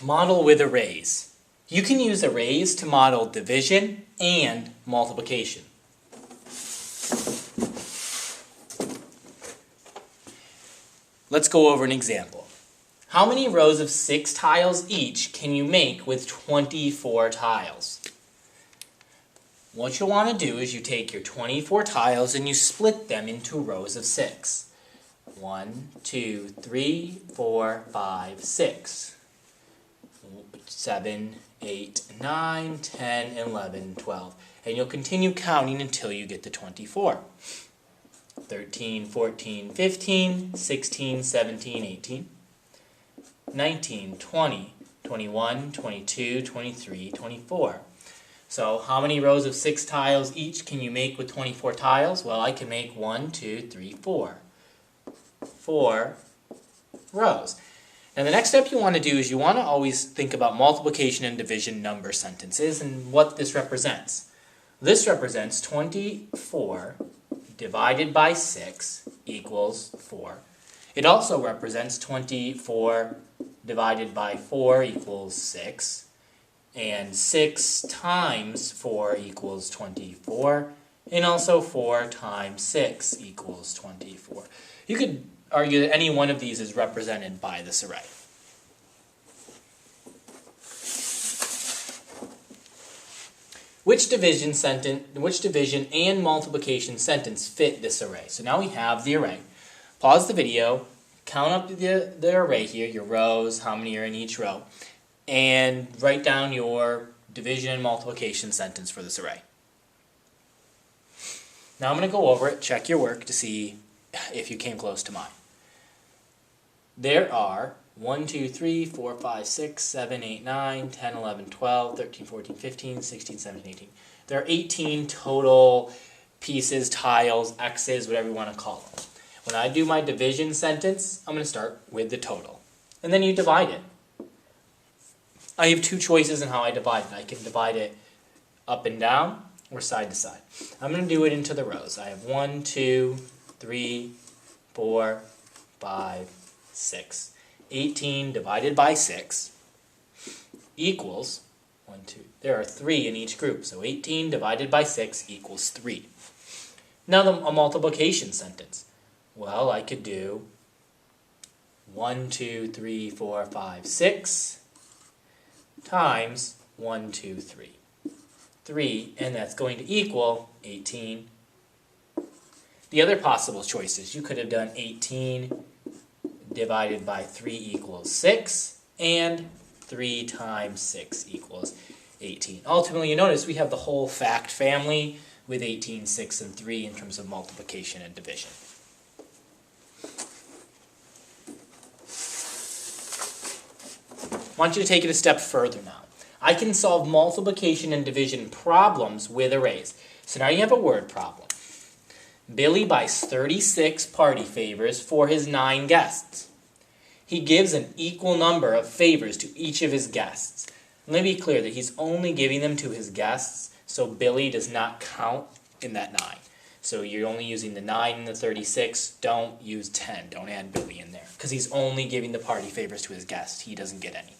Model with arrays. You can use arrays to model division and multiplication. Let's go over an example. How many rows of 6 tiles each can you make with 24 tiles? What you'll want to do is you take your 24 tiles and you split them into rows of 6. 1, 2, 3, 4, 5, 6. 7, 8, 9, 10, 11, 12. And you'll continue counting until you get to 24. 13, 14, 15, 16, 17, 18, 19, 20, 21, 22, 23, 24. So how many rows of 6 tiles each can you make with 24 tiles? Well, I can make 1, 2, 3, 4. 4 rows. Now the next step you want to do is you want to always think about multiplication and division number sentences and what this represents. This represents 24 divided by 6 equals 4. It also represents 24 divided by 4 equals 6. And 6 times 4 equals 24. And also 4 times 6 equals 24. You could argue that any one of these is represented by this array. Which division and multiplication sentence fit this array? So now we have the array. Pause the video, count up the array here, your rows, how many are in each row, and write down your division and multiplication sentence for this array. Now I'm going to go over it, check your work to see if you came close to mine. There are 1, 2, 3, 4, 5, 6, 7, 8, 9, 10, 11, 12, 13, 14, 15, 16, 17, 18. There are 18 total pieces, tiles, X's, whatever you want to call them. When I do my division sentence, I'm going to start with the total. And then you divide it. I have 2 choices in how I divide it. I can divide it up and down or side to side. I'm going to do it into the rows. I have 1, 2, 3, 4, 5, 6. 18 divided by 6 equals 1, 2. There are 3 in each group, so 18 divided by 6 equals 3. Now a multiplication sentence. Well, I could do 1, 2, 3, 4, 5, 6 times 1, 2, 3. 3, and that's going to equal 18. The other possible choices, you could have done 18 divided by 3 equals 6, and 3 times 6 equals 18. Ultimately, you notice we have the whole fact family with 18, 6, and 3 in terms of multiplication and division. I want you to take it a step further now. I can solve multiplication and division problems with arrays. So now you have a word problem. Billy buys 36 party favors for his 9 guests. He gives an equal number of favors to each of his guests. Let me be clear that he's only giving them to his guests, so Billy does not count in that 9. So you're only using the 9 and the 36. Don't use 10. Don't add Billy in there, because he's only giving the party favors to his guests. He doesn't get any.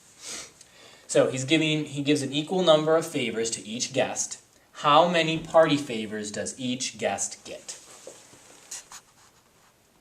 So he gives an equal number of favors to each guest. How many party favors does each guest get?